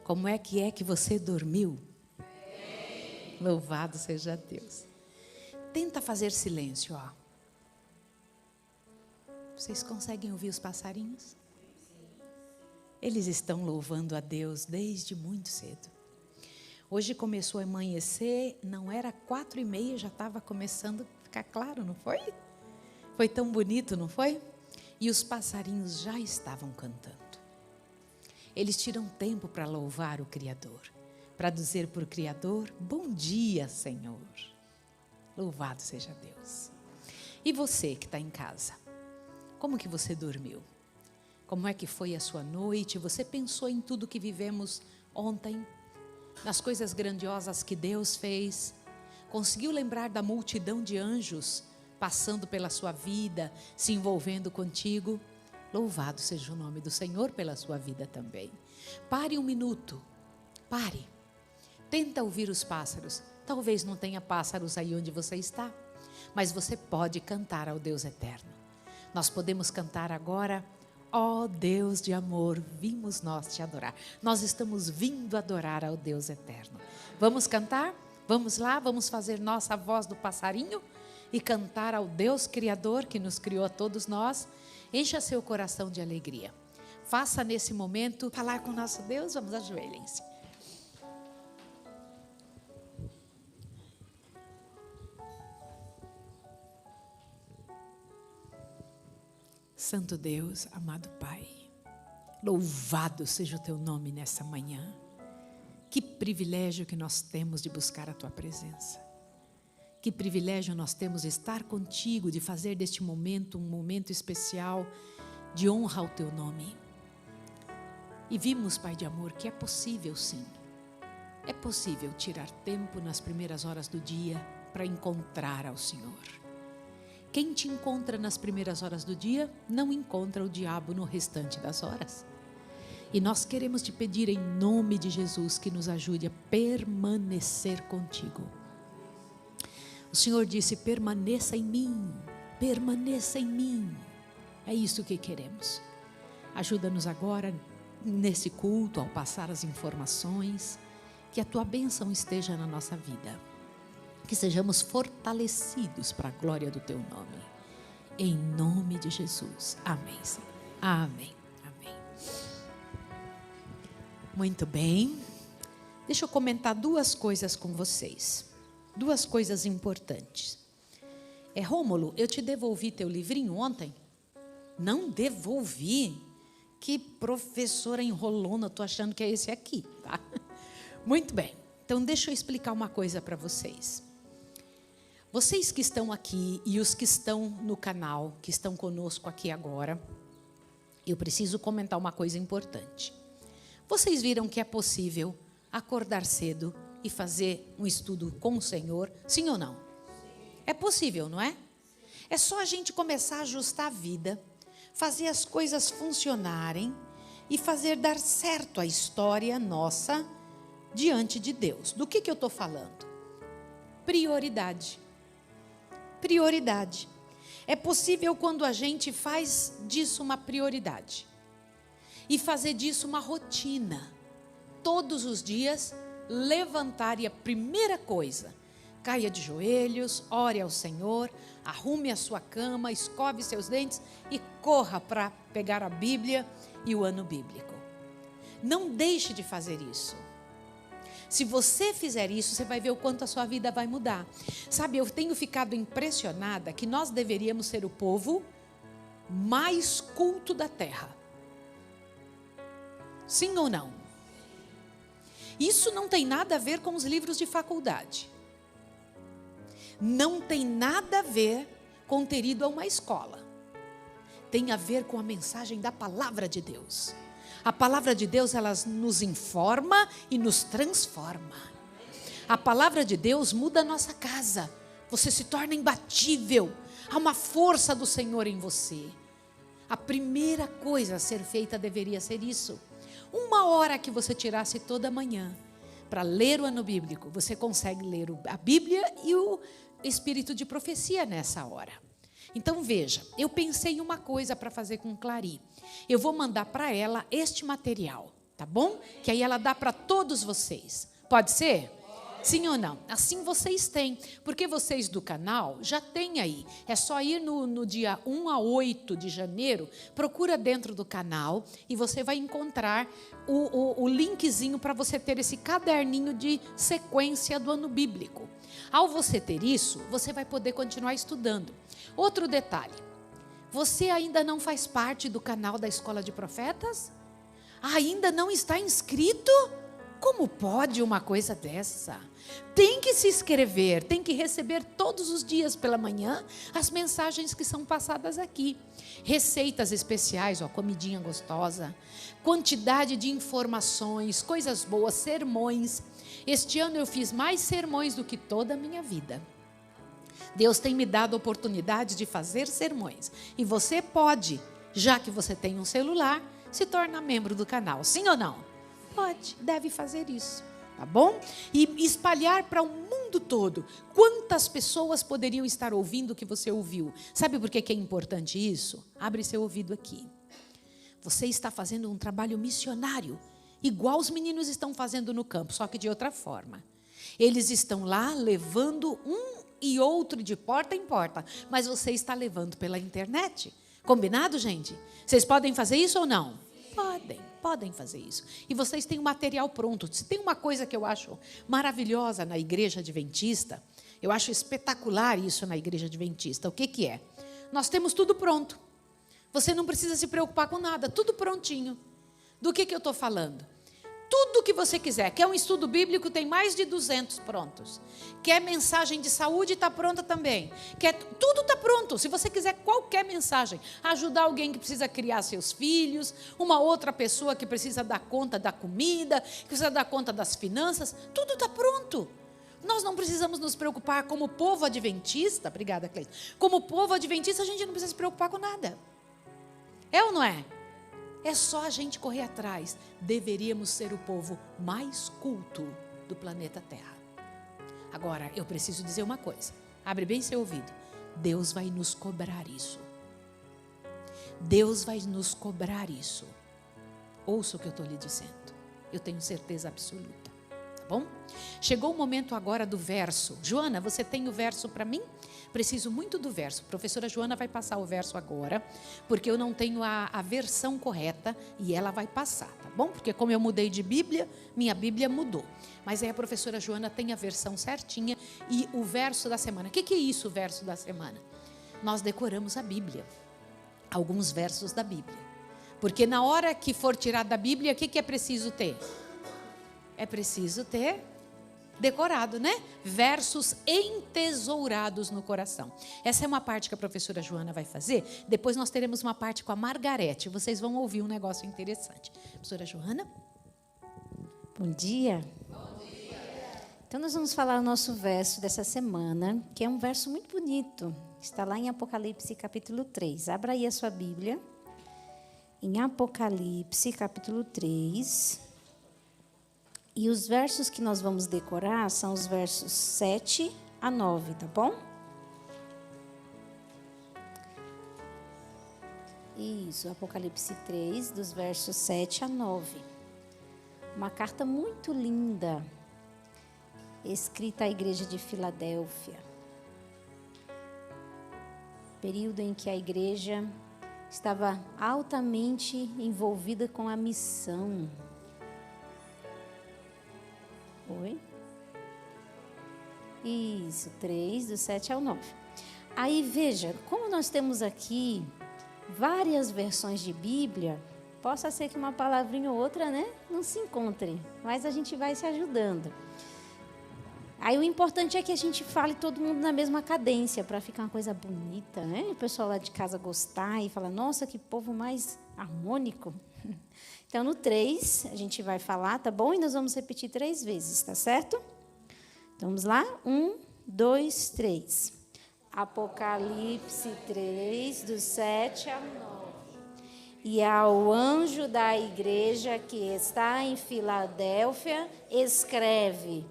Como é que você dormiu? Bem. Louvado seja Deus. Tenta fazer silêncio, ó. Vocês conseguem ouvir os passarinhos? Eles estão louvando a Deus desde muito cedo. Hoje começou a amanhecer, não era 4h30, já estava começando a ficar claro, não foi? Foi tão bonito, não foi? E os passarinhos já estavam cantando. Eles tiram tempo para louvar o Criador, para dizer para o Criador, bom dia, Senhor. Louvado seja Deus. E você que está em casa, como que você dormiu? Como é que foi a sua noite? Você pensou em tudo que vivemos ontem? Nas coisas grandiosas que Deus fez? Conseguiu lembrar da multidão de anjos passando pela sua vida, se envolvendo contigo? Louvado seja o nome do Senhor pela sua vida também. Pare um minuto, pare. Tenta ouvir os pássaros. Talvez não tenha pássaros aí onde você está, mas você pode cantar ao Deus eterno. Nós podemos cantar agora, ó Deus de amor, vimos nós te adorar. Nós estamos vindo adorar ao Deus eterno. Vamos cantar? Vamos lá, vamos fazer nossa voz do passarinho e cantar ao Deus Criador que nos criou a todos nós. Encha seu coração de alegria. Faça nesse momento falar com o nosso Deus. Vamos, ajoelhem-se. Santo Deus, amado Pai, louvado seja o teu nome nessa manhã. Que privilégio que nós temos de buscar a tua presença. Que privilégio nós temos de estar contigo, de fazer deste momento um momento especial de honra ao teu nome. E vimos, Pai de amor, que é possível sim. É possível tirar tempo nas primeiras horas do dia para encontrar ao Senhor. Quem te encontra nas primeiras horas do dia, não encontra o diabo no restante das horas. E nós queremos te pedir em nome de Jesus que nos ajude a permanecer contigo. O Senhor disse, permaneça em mim, permaneça em mim. É isso que queremos. Ajuda-nos agora nesse culto, ao passar as informações, que a tua bênção esteja na nossa vida. Que sejamos fortalecidos para a glória do teu nome. Em nome de Jesus. Amém, Senhor. Amém. Amém. Muito bem. Deixa eu comentar duas coisas com vocês. Duas coisas importantes. Rômulo, eu te devolvi teu livrinho ontem? Não devolvi. Que professora enrolona, estou achando que é esse aqui, tá? Muito bem. Então deixa eu explicar uma coisa para vocês. Vocês que estão aqui e os que estão no canal, que estão conosco aqui agora, eu preciso comentar uma coisa importante. Vocês viram que é possível acordar cedo e fazer um estudo com o Senhor, sim ou não? É possível, não é? É só a gente começar a ajustar a vida, fazer as coisas funcionarem e fazer dar certo a história nossa diante de Deus. Do que eu estou falando? Prioridade. Prioridade. É possível quando a gente faz disso uma prioridade e fazer disso uma rotina. Todos os dias levantar e a primeira coisa, caia de joelhos, ore ao Senhor, arrume a sua cama, escove seus dentes e corra para pegar a Bíblia e o ano bíblico. Não deixe de fazer isso. Se você fizer isso, você vai ver o quanto a sua vida vai mudar. Sabe, eu tenho ficado impressionada que nós deveríamos ser o povo mais culto da terra. Sim ou não? Isso não tem nada a ver com os livros de faculdade. Não tem nada a ver com ter ido a uma escola. Tem a ver com a mensagem da palavra de Deus. A palavra de Deus, ela nos informa e nos transforma. A palavra de Deus muda a nossa casa. Você se torna imbatível. Há uma força do Senhor em você. A primeira coisa a ser feita deveria ser isso. Uma hora que você tirasse toda manhã para ler o ano bíblico, você consegue ler a Bíblia e o Espírito de profecia nessa hora. Então veja, eu pensei em uma coisa para fazer com Clary. Eu vou mandar para ela este material. Tá bom? Que aí ela dá para todos vocês. Pode ser? Sim ou não? Assim vocês têm, porque vocês do canal já têm aí. É só ir no dia 1 a 8 de janeiro, procura dentro do canal e você vai encontrar o linkzinho para você ter esse caderninho de sequência do ano bíblico. Ao você ter isso, você vai poder continuar estudando. Outro detalhe, você ainda não faz parte do canal da Escola de Profetas? Ainda não está inscrito? Como pode uma coisa dessa? Tem que se inscrever, tem que receber todos os dias pela manhã as mensagens que são passadas aqui. Receitas especiais, comidinha gostosa, quantidade de informações, coisas boas, sermões. Este ano eu fiz mais sermões do que toda a minha vida. Deus tem me dado a oportunidade de fazer sermões. E você pode, já que você tem um celular, se tornar membro do canal. Sim ou não? Pode, deve fazer isso, tá bom? E espalhar para o mundo todo. Quantas pessoas poderiam estar ouvindo o que você ouviu? Sabe por que é importante isso? Abre seu ouvido aqui. Você está fazendo um trabalho missionário, igual os meninos estão fazendo no campo, só que de outra forma. Eles estão lá levando um e outro de porta em porta, mas você está levando pela internet. Combinado, gente? Vocês podem fazer isso ou não? Podem fazer isso. E vocês têm o material pronto. Se tem uma coisa que eu acho maravilhosa na igreja adventista, eu acho espetacular isso na igreja adventista. O que é? Nós temos tudo pronto. Você não precisa se preocupar com nada, tudo prontinho. Do que eu estou falando? Tudo que você quiser. Quer um estudo bíblico, tem mais de 200 prontos. Quer mensagem de saúde, está pronta também. Tudo está pronto. Se você quiser qualquer mensagem, ajudar alguém que precisa criar seus filhos, uma outra pessoa que precisa dar conta da comida, que precisa dar conta das finanças, tudo está pronto. Nós não precisamos nos preocupar como povo adventista. Obrigada, Cleiton. Como povo adventista, a gente não precisa se preocupar com nada. É ou não é? É só a gente correr atrás. Deveríamos ser o povo mais culto do planeta Terra. Agora, eu preciso dizer uma coisa. Abre bem seu ouvido. Deus vai nos cobrar isso. Deus vai nos cobrar isso. Ouça o que eu estou lhe dizendo. Eu tenho certeza absoluta. Tá bom? Chegou o momento agora do verso. Joana, você tem o verso para mim? Preciso muito do verso. A professora Joana vai passar o verso agora, porque eu não tenho a versão correta e ela vai passar, tá bom? Porque como eu mudei de Bíblia, minha Bíblia mudou. Mas aí a professora Joana tem a versão certinha e o verso da semana. O que é isso, o verso da semana? Nós decoramos a Bíblia, alguns versos da Bíblia. Porque na hora que for tirar da Bíblia, o que é preciso ter? É preciso ter decorado, né? Versos entesourados no coração. Essa é uma parte que a professora Joana vai fazer. Depois nós teremos uma parte com a Margarete. Vocês vão ouvir um negócio interessante. Professora Joana? Bom dia. Bom dia. Então nós vamos falar o nosso verso dessa semana, que é um verso muito bonito. Está lá em Apocalipse capítulo 3. Abra aí a sua Bíblia. Em Apocalipse capítulo 3. E os versos que nós vamos decorar são os versos 7 a 9, tá bom? Isso, Apocalipse 3, dos versos 7 a 9. Uma carta muito linda, escrita à igreja de Filadélfia. Período em que a igreja estava altamente envolvida com a missão. Oi? Isso, 3, do 7 ao 9. Aí veja, como nós temos aqui várias versões de Bíblia, possa ser que uma palavrinha ou outra, né, não se encontre, mas a gente vai se ajudando. Aí o importante é que a gente fale todo mundo na mesma cadência, para ficar uma coisa bonita, né? O pessoal lá de casa gostar e falar, nossa, que povo mais harmônico. Então, no 3, a gente vai falar, tá bom? E nós vamos repetir 3 vezes, tá certo? Então, vamos lá? 1, 2, 3. Apocalipse 3, do 7 ao 9. E ao anjo da igreja que está em Filadélfia, escreve: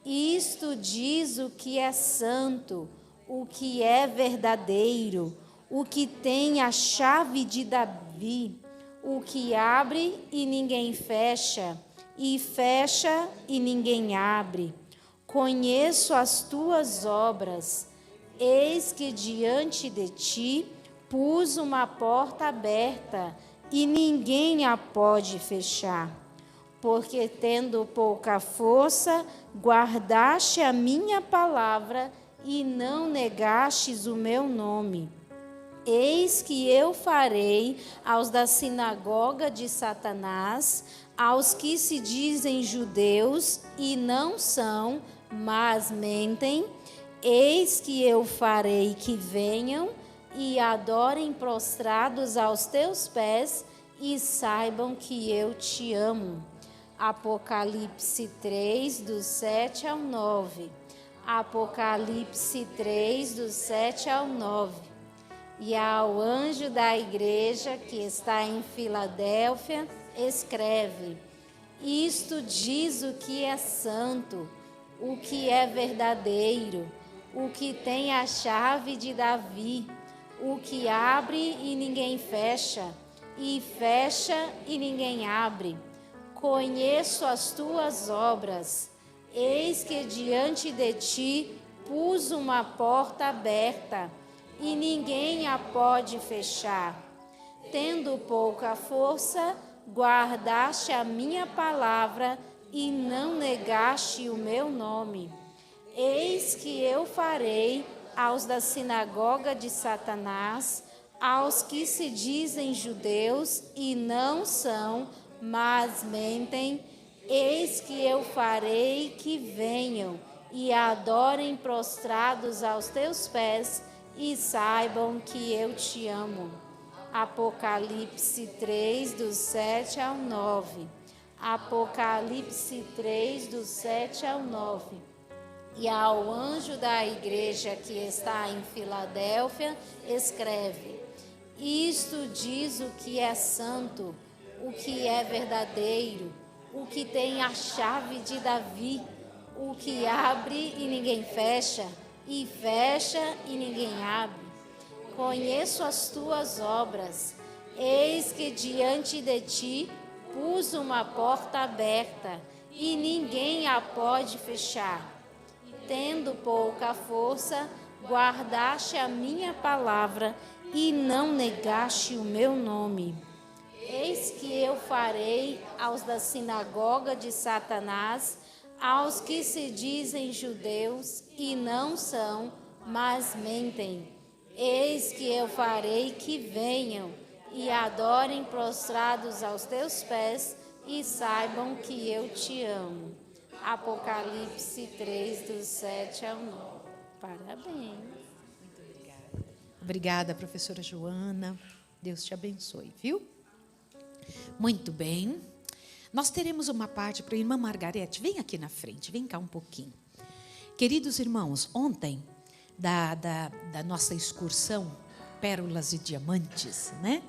isto diz o que é santo, o que é verdadeiro, o que tem a chave de Davi, o que abre e ninguém fecha, e fecha e ninguém abre. Conheço as tuas obras, eis que diante de ti pus uma porta aberta, e ninguém a pode fechar. Porque tendo pouca força, guardaste a minha palavra, e não negastes o meu nome. Eis que eu farei aos da sinagoga de Satanás, aos que se dizem judeus e não são, mas mentem, eis que eu farei que venham e adorem prostrados aos teus pés e saibam que eu te amo. Apocalipse 3, do 7 ao 9. Apocalipse 3, do 7 ao 9. E ao anjo da igreja que está em Filadélfia, escreve: isto diz o que é santo, o que é verdadeiro, o que tem a chave de Davi, o que abre e ninguém fecha, e fecha e ninguém abre. Conheço as tuas obras, eis que diante de ti pus uma porta aberta, e ninguém a pode fechar. Tendo pouca força, guardaste a minha palavra e não negaste o meu nome. Eis que eu farei aos da sinagoga de Satanás, aos que se dizem judeus e não são, mas mentem, eis que eu farei que venham e adorem prostrados aos teus pés e saibam que eu te amo. Apocalipse 3, do 7 ao 9. Apocalipse 3, do 7 ao 9. E ao anjo da igreja que está em Filadélfia, escreve: isto diz o que é santo, o que é verdadeiro, o que tem a chave de Davi, o que abre e ninguém fecha, e fecha e ninguém abre. Conheço as tuas obras, eis que diante de ti pus uma porta aberta, e ninguém a pode fechar. Tendo pouca força, guardaste a minha palavra, e não negaste o meu nome. Eis que eu farei aos da sinagoga de Satanás, aos que se dizem judeus e não são, mas mentem. Eis que eu farei que venham e adorem prostrados aos teus pés e saibam que eu te amo. Apocalipse 3, do 7 ao 9. Parabéns. Muito obrigada. Obrigada, professora Joana. Deus te abençoe, viu? Muito bem. Nós teremos uma parte para a irmã Margarete. Vem aqui na frente, vem cá um pouquinho. Queridos irmãos, ontem, da nossa excursão Pérolas e Diamantes, né?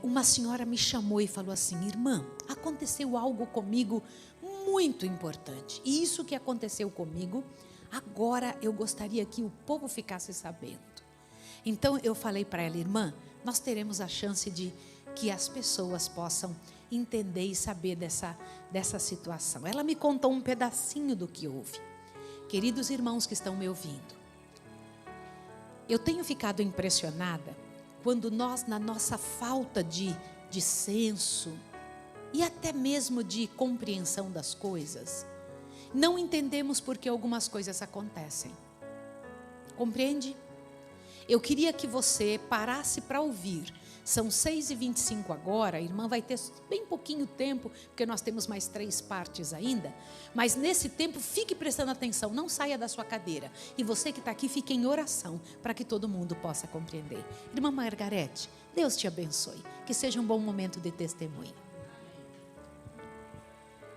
Uma senhora me chamou e falou assim: irmã, aconteceu algo comigo muito importante. E isso que aconteceu comigo, agora eu gostaria que o povo ficasse sabendo. Então eu falei para ela: irmã, nós teremos a chance de que as pessoas possam entender e saber dessa situação. Ela me contou um pedacinho do que houve. Queridos irmãos que estão me ouvindo, eu tenho ficado impressionada quando nós, na nossa falta de senso e até mesmo de compreensão das coisas, não entendemos por que algumas coisas acontecem. Compreende? Eu queria que você parasse para ouvir. São 6h25 agora, a irmã vai ter bem pouquinho tempo, porque nós temos mais 3 partes ainda. Mas nesse tempo, fique prestando atenção, não saia da sua cadeira. E você que está aqui, fique em oração, para que todo mundo possa compreender. Irmã Margarete, Deus te abençoe. Que seja um bom momento de testemunho.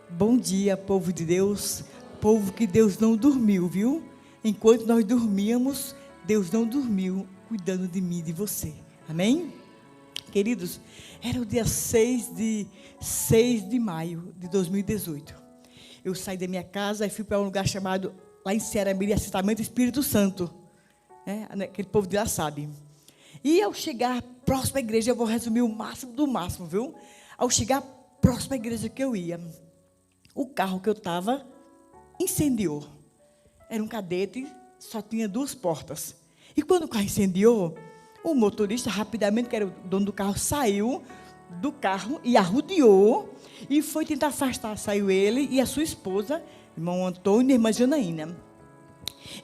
Bom dia, povo de Deus. Povo que Deus não dormiu, viu? Enquanto nós dormíamos, Deus não dormiu, cuidando de mim e de você. Amém? Queridos, era o dia 6 de maio de 2018. Eu saí da minha casa e fui para um lugar chamado, lá em Ceará, assentamento Espírito Santo. Aquele povo de lá sabe. E ao chegar próximo à igreja, eu vou resumir o máximo do máximo, viu? Ao chegar próximo à igreja que eu ia, o carro que eu estava incendiou. Era um cadete, só tinha 2 portas. E quando o carro incendiou, o motorista rapidamente, que era o dono do carro, saiu do carro e arrodeou e foi tentar afastar. Saiu ele e a sua esposa, irmão Antônio e irmã Janaína.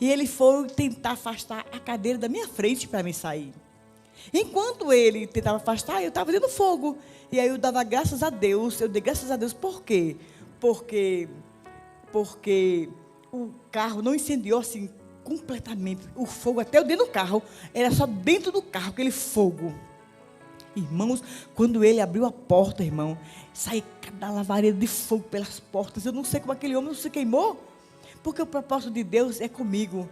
E ele foi tentar afastar a cadeira da minha frente para mim sair. Enquanto ele tentava afastar, eu estava dentro do fogo. E aí eu dava graças a Deus. Eu dei graças a Deus por quê? Porque o carro não incendiou assim completamente. O fogo até eu dentro do carro, era só dentro do carro aquele fogo. Irmãos, quando ele abriu a porta, irmão, saiu cada lavareda de fogo pelas portas. Eu não sei como aquele homem não se queimou, porque o propósito de Deus é comigo.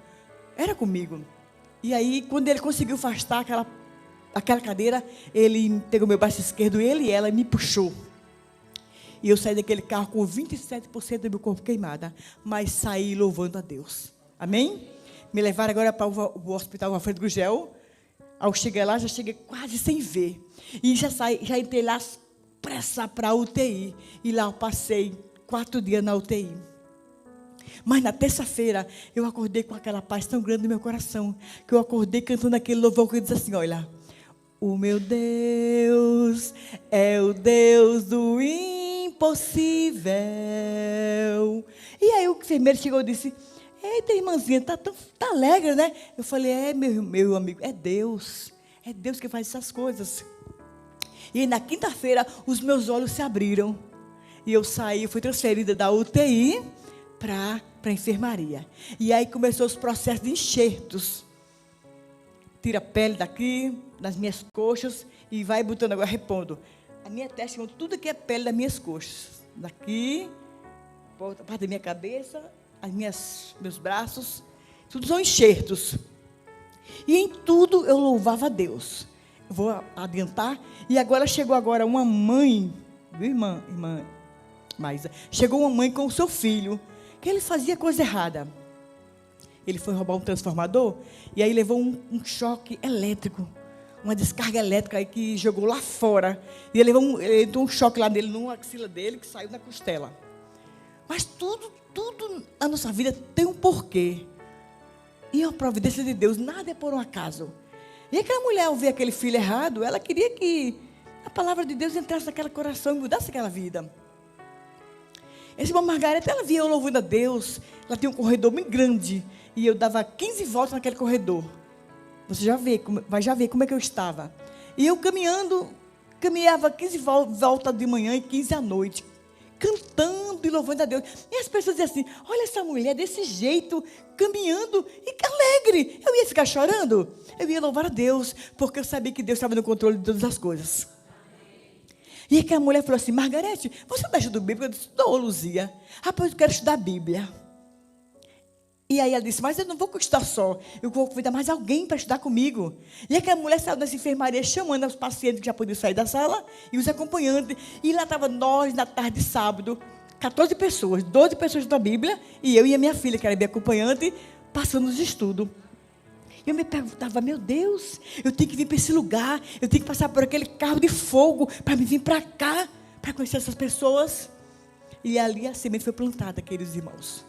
Era comigo. E aí, quando ele conseguiu afastar aquela cadeira, ele pegou meu braço esquerdo, ele e ela, e me puxou. E eu saí daquele carro com 27% do meu corpo queimada, mas saí louvando a Deus. Amém? Me levaram agora para o hospital Alfredo Gugel. Ao chegar lá, já cheguei quase sem ver. E já entrei lá pressa para a UTI. E lá eu passei 4 dias na UTI. Mas na terça-feira, eu acordei com aquela paz tão grande no meu coração, que eu acordei cantando aquele louvor que diz assim, olha, o meu Deus é o Deus do impossível. E aí o enfermeiro chegou e disse, eita, irmãzinha, tá alegre, né? Eu falei, meu amigo, é Deus que faz essas coisas. E na quinta-feira, os meus olhos se abriram. E eu saí, fui transferida da UTI para a enfermaria. E aí começou os processos de enxertos. Tira a pele daqui, das minhas coxas, e vai botando agora, repondo. A minha testa, tudo que é pele das minhas coxas. Daqui, a parte da minha cabeça, meus braços, tudo são enxertos. E em tudo eu louvava a Deus. Eu vou adiantar. E agora chegou uma mãe, viu, irmã Maísa? Chegou uma mãe com o seu filho, que ele fazia coisa errada. Ele foi roubar um transformador, e aí levou um choque elétrico, uma descarga elétrica aí que jogou lá fora. E ele levou um choque lá nele, numa axila dele, que saiu na costela. Mas tudo na nossa vida tem um porquê. E é uma providência de Deus, nada é por um acaso. E aquela mulher, ao ver aquele filho errado, ela queria que a palavra de Deus entrasse naquele coração e mudasse aquela vida. Essa irmã Margareta, ela via eu louvando a Deus. Ela tinha um corredor bem grande. E eu dava 15 voltas naquele corredor. Você vai já ver como é que eu estava. E eu caminhava 15 voltas de manhã e 15 à noite. Cantando e louvando a Deus. E as pessoas diziam assim, olha essa mulher desse jeito, caminhando e alegre. Eu ia ficar chorando? Eu ia louvar a Deus, porque eu sabia que Deus estava no controle de todas as coisas. E aquela mulher falou assim, Margarete, você não estuda Bíblia? Eu disse, não, Luzia. Rapaz, eu quero estudar a Bíblia. E aí ela disse, mas eu não vou estudar só, eu vou convidar mais alguém para estudar comigo. E aquela mulher saiu dessa enfermaria chamando os pacientes que já podiam sair da sala e os acompanhantes. E lá estava nós, na tarde de sábado, 14 pessoas, 12 pessoas da Bíblia, e eu e a minha filha, que era minha acompanhante, passando os estudos. E eu me perguntava, meu Deus, eu tenho que vir para esse lugar, eu tenho que passar por aquele carro de fogo para me vir para cá, para conhecer essas pessoas. E ali a semente foi plantada, queridos irmãos.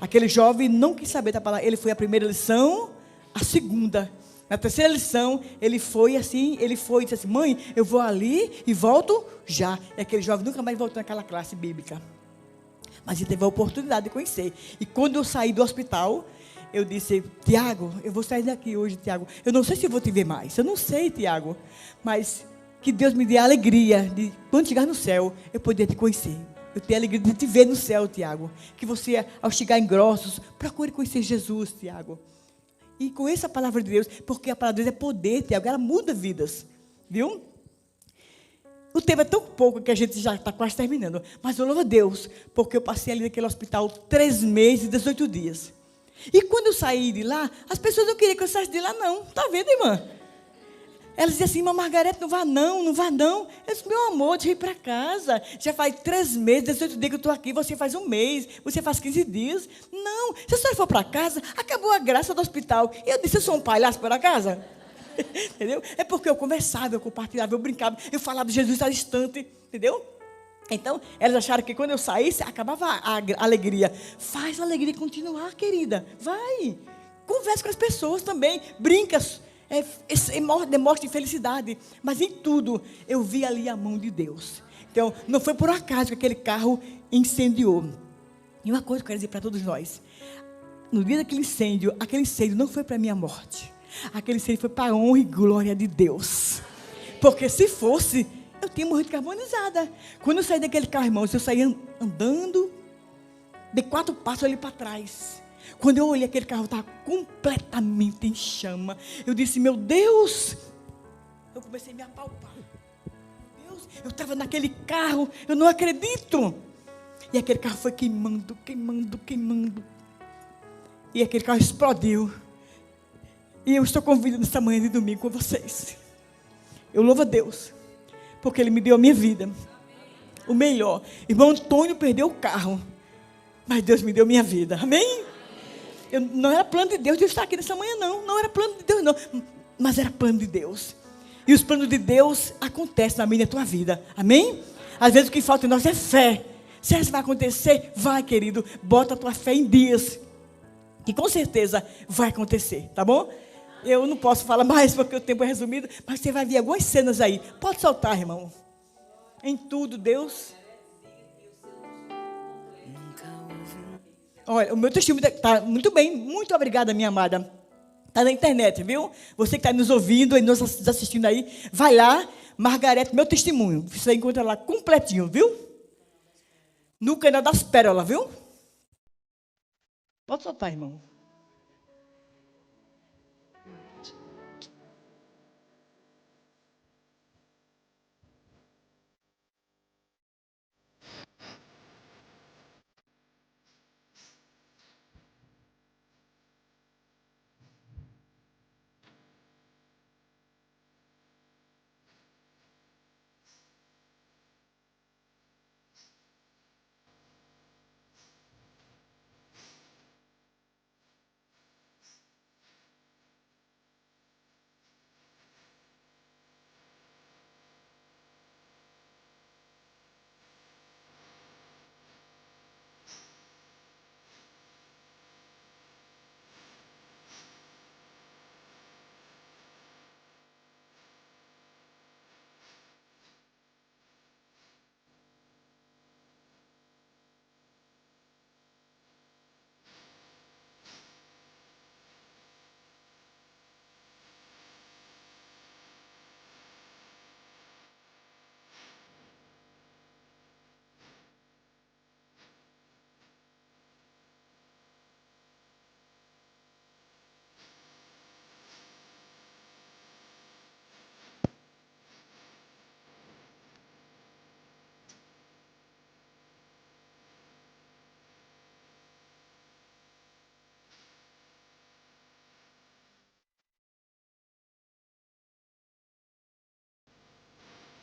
Aquele jovem não quis saber da palavra. Ele foi a primeira lição, a segunda. Na terceira lição, ele foi e disse assim, mãe, eu vou ali e volto já. E aquele jovem nunca mais voltou naquela classe bíblica. Mas ele teve a oportunidade de conhecer. E quando eu saí do hospital, eu disse, Tiago, eu vou sair daqui hoje, Tiago. Eu não sei se vou te ver mais. Eu não sei, Tiago. Mas que Deus me dê a alegria de, quando chegar no céu, eu poder te conhecer. Eu tenho a alegria de te ver no céu, Tiago. Que você, ao chegar em Grossos, procure conhecer Jesus, Tiago. E com essa palavra de Deus, porque a palavra de Deus é poder, Tiago, ela muda vidas. Viu? O tempo é tão pouco que a gente já está quase terminando. Mas eu louvo a Deus, porque eu passei ali naquele hospital 3 meses e 18 dias. E quando eu saí de lá, as pessoas não queriam que eu saísse de lá, não. Está vendo, irmã? Elas diziam assim, irmã Margarete, não vá não. Eu disse, meu amor, deixa eu ir para casa. Já faz 3 meses, 18 dias que eu estou aqui, você faz 1 mês, você faz 15 dias. Não, se a senhora for para casa, acabou a graça do hospital. E eu disse, eu sou um palhaço para casa? Entendeu? É porque eu conversava, eu compartilhava, eu brincava, eu falava de Jesus ao instante, entendeu? Então, elas acharam que quando eu saísse, acabava a alegria. Faz a alegria continuar, querida. Vai. Conversa com as pessoas também. Brinca. Demonstre felicidade. Mas em tudo, eu vi ali a mão de Deus. Então, não foi por acaso que aquele carro incendiou. E uma coisa que eu quero dizer para todos nós. No dia daquele incêndio não foi para a minha morte. Aquele incêndio foi para a honra e glória de Deus. Porque se fosse, eu tinha morrido carbonizada. Quando eu saí daquele carro, irmãos, eu saí andando, dei 4 passos ali para trás. Quando eu olhei, aquele carro estava completamente em chama. Eu disse, meu Deus. Eu comecei a me apalpar. Meu Deus, eu estava naquele carro, eu não acredito. E aquele carro foi queimando, queimando, queimando. E aquele carro explodiu. E eu estou convidando essa manhã de domingo com vocês. Eu louvo a Deus, porque Ele me deu a minha vida. O melhor. Irmão Antônio perdeu o carro, mas Deus me deu a minha vida. Amém? Não era plano de Deus de eu estar aqui nessa manhã, não. Não era plano de Deus, não. Mas era plano de Deus. E os planos de Deus acontecem na minha e na tua vida. Amém? Às vezes o que falta em nós é fé. Se isso vai acontecer, vai, querido. Bota a tua fé em dias. Que com certeza vai acontecer, tá bom? Eu não posso falar mais porque o tempo é resumido, mas você vai ver algumas cenas aí. Pode soltar, irmão. Em tudo, Deus. Olha, o meu testemunho está muito bem. Muito obrigada, minha amada. Está na internet, viu? Você que está nos ouvindo e nos assistindo aí, vai lá, Margarete, meu testemunho. Você encontra lá completinho, viu? No canal das Pérolas, viu? Pode soltar, irmão.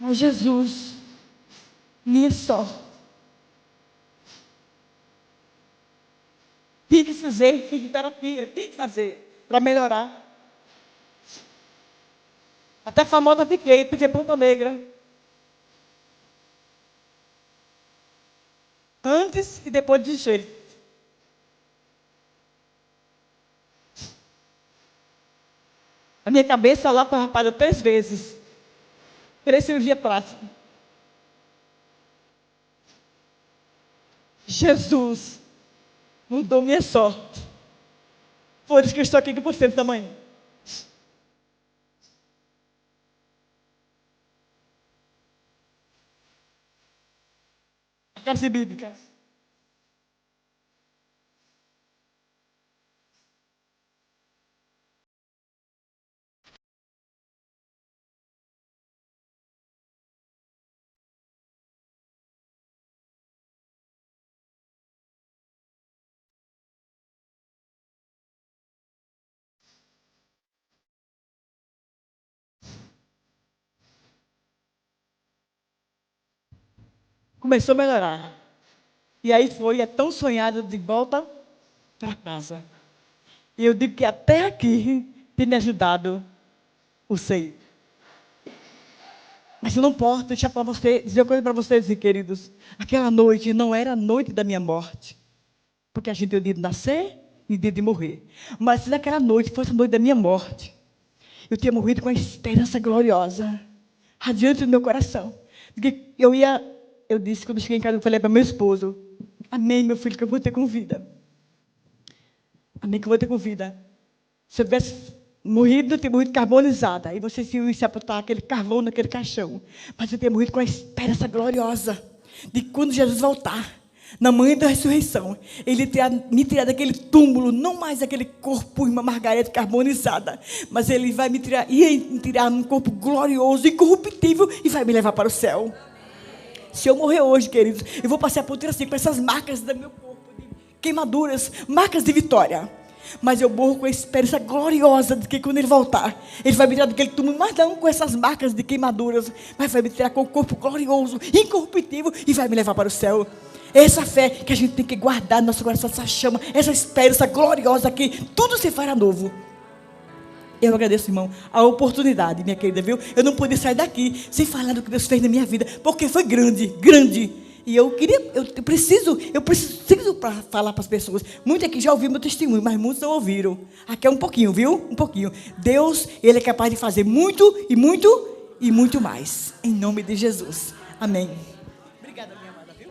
Oh, Jesus, minha só. Tem que fazer, tem que terapia, tem que fazer, para melhorar. Até famosa fiquei, porque Ponta Negra. Antes e depois de jeito. A minha cabeça lá foi rapada 3 vezes. 3 cirurgia plástica. Jesus mudou minha sorte. Por isso que eu estou aqui com você da manhã. A classe bíblica. Começou a melhorar. E aí é tão sonhado de volta para casa. E eu digo que até aqui tem me ajudado o sei. Mas eu não posso deixar para você, dizer uma coisa para vocês, queridos. Aquela noite não era a noite da minha morte. Porque a gente tem o dia de nascer e o dia de morrer. Mas se naquela noite fosse a noite da minha morte, eu tinha morrido com a esperança gloriosa, radiante do meu coração. Porque eu disse, quando eu cheguei em casa, eu falei para meu esposo, amém, meu filho, que eu vou ter com vida. Amém, que eu vou ter com vida. Se eu tivesse morrido, eu teria morrido carbonizada. E vocês iam sepultar aquele carvão naquele caixão. Mas eu teria morrido com a esperança gloriosa de quando Jesus voltar, na manhã da ressurreição, Ele me tirar daquele túmulo, não mais aquele corpo, irmã Margarete, carbonizada, mas Ele vai me tirar num corpo glorioso, incorruptível, e vai me levar para o céu. Se eu morrer hoje, queridos, eu vou passar por assim, com essas marcas do meu corpo, de queimaduras, marcas de vitória. Mas eu morro com a esperança gloriosa de que quando Ele voltar, Ele vai me tirar daquele túmulo, mas não com essas marcas de queimaduras, mas vai me tirar com o corpo glorioso, incorruptível, e vai me levar para o céu. Essa fé que a gente tem que guardar no nosso coração, essa chama, essa esperança gloriosa que tudo se fará novo. Eu agradeço, irmão, a oportunidade, minha querida, viu? Eu não podia sair daqui sem falar do que Deus fez na minha vida, porque foi grande, grande. E eu preciso para falar para as pessoas. Muitos aqui já ouviram meu testemunho, mas muitos não ouviram. Aqui é um pouquinho, viu? Um pouquinho. Deus, Ele é capaz de fazer muito e muito e muito mais. Em nome de Jesus. Amém. Obrigada, minha amada, viu?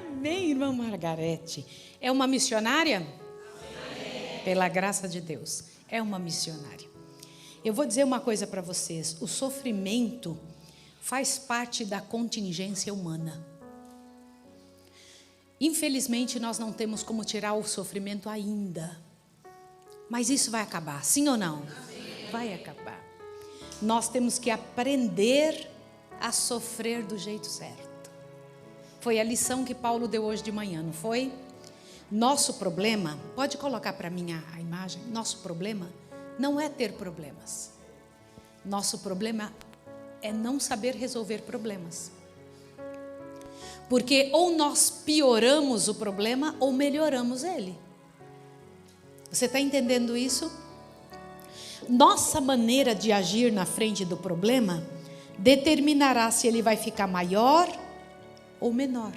Amém, irmã Margarete. É uma missionária? Amém. Pela graça de Deus, é uma missionária. Eu vou dizer uma coisa para vocês. O sofrimento faz parte da contingência humana. Infelizmente, nós não temos como tirar o sofrimento ainda. Mas isso vai acabar, sim ou não? Sim. Vai acabar. Nós temos que aprender a sofrer do jeito certo. Foi a lição que Paulo deu hoje de manhã, não foi? Nosso problema, pode colocar para mim a imagem, nosso problema não é ter problemas. Nosso problema é não saber resolver problemas. Porque ou nós pioramos o problema ou melhoramos ele. Você está entendendo isso? Nossa maneira de agir na frente do problema determinará se ele vai ficar maior ou menor.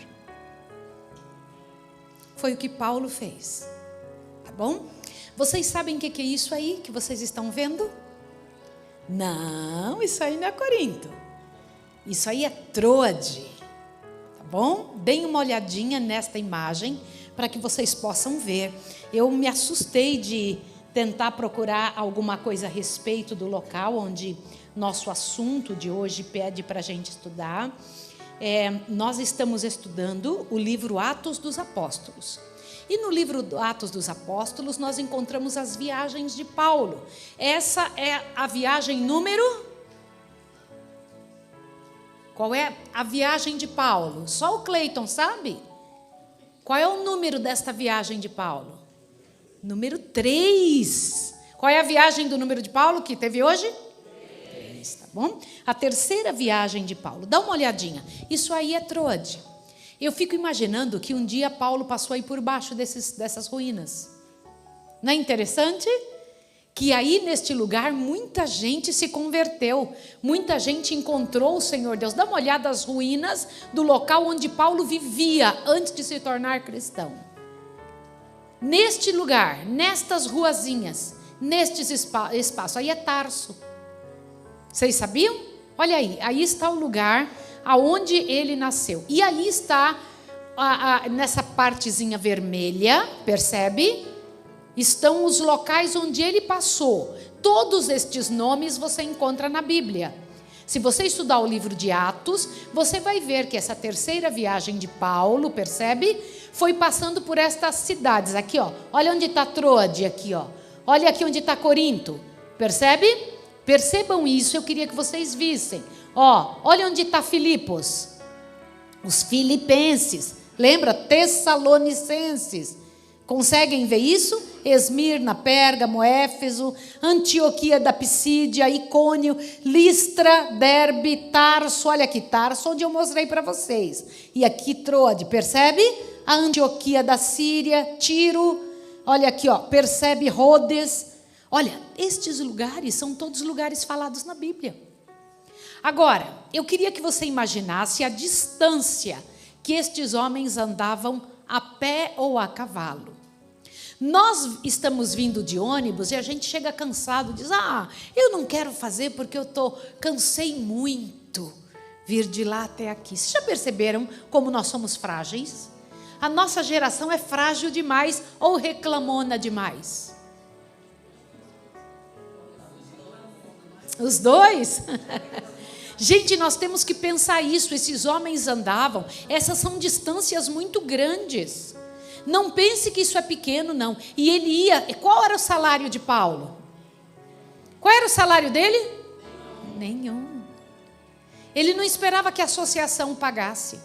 Foi o que Paulo fez. Tá bom? Vocês sabem o que é isso aí que vocês estão vendo? Não, isso aí não é Corinto. Isso aí é Troade. Bom, deem uma olhadinha nesta imagem para que vocês possam ver. Eu me assustei de tentar procurar alguma coisa a respeito do local onde nosso assunto de hoje pede para a gente estudar. Nós estamos estudando o livro Atos dos Apóstolos. E no livro Atos dos Apóstolos nós encontramos as viagens de Paulo. Essa é a viagem número... Qual é a viagem de Paulo? Só o Cleiton sabe? Qual é o número desta viagem de Paulo? Número 3. Qual é a viagem do número de Paulo que teve hoje? 3, tá bom? A terceira viagem de Paulo. Dá uma olhadinha. Isso aí é Troade. Eu fico imaginando que um dia Paulo passou aí por baixo dessas ruínas. Não é interessante? Que aí neste lugar muita gente se converteu, muita gente encontrou o Senhor Deus. Dá uma olhada nas ruínas do local onde Paulo vivia antes de se tornar cristão. Neste lugar, nestas ruazinhas, nestes espaços, aí é Tarso. Vocês sabiam? Olha aí está o lugar aonde ele nasceu. E aí está, nessa partezinha vermelha, percebe? Estão os locais onde ele passou. Todos estes nomes você encontra na Bíblia. Se você estudar o livro de Atos, você vai ver que essa terceira viagem de Paulo, percebe? Foi passando por estas cidades. Aqui, ó. Olha onde está Troade, aqui, ó. Olha aqui onde está Corinto. Percebe? Percebam isso, eu queria que vocês vissem. Ó, olha onde está Filipos. Os filipenses. Lembra? Tessalonicenses. Conseguem ver isso? Esmirna, Pérgamo, Éfeso, Antioquia da Pisídia, Icônio, Listra, Derbe, Tarso. Olha aqui, Tarso, onde eu mostrei para vocês. E aqui Troade, percebe? A Antioquia da Síria, Tiro. Olha aqui, ó, percebe Rhodes. Olha, estes lugares são todos lugares falados na Bíblia. Agora, eu queria que você imaginasse a distância que estes homens andavam a pé ou a cavalo. Nós estamos vindo de ônibus e a gente chega cansado, diz, eu não quero fazer porque cansei muito vir de lá até aqui. Vocês já perceberam como nós somos frágeis? A nossa geração é frágil demais ou reclamona demais? Os dois? Gente, nós temos que pensar isso. Esses homens andavam, essas são distâncias muito grandes. Não pense que isso é pequeno, não. E ele ia, qual era o salário de Paulo? Qual era o salário dele? Nenhum. Ele não esperava que a associação pagasse.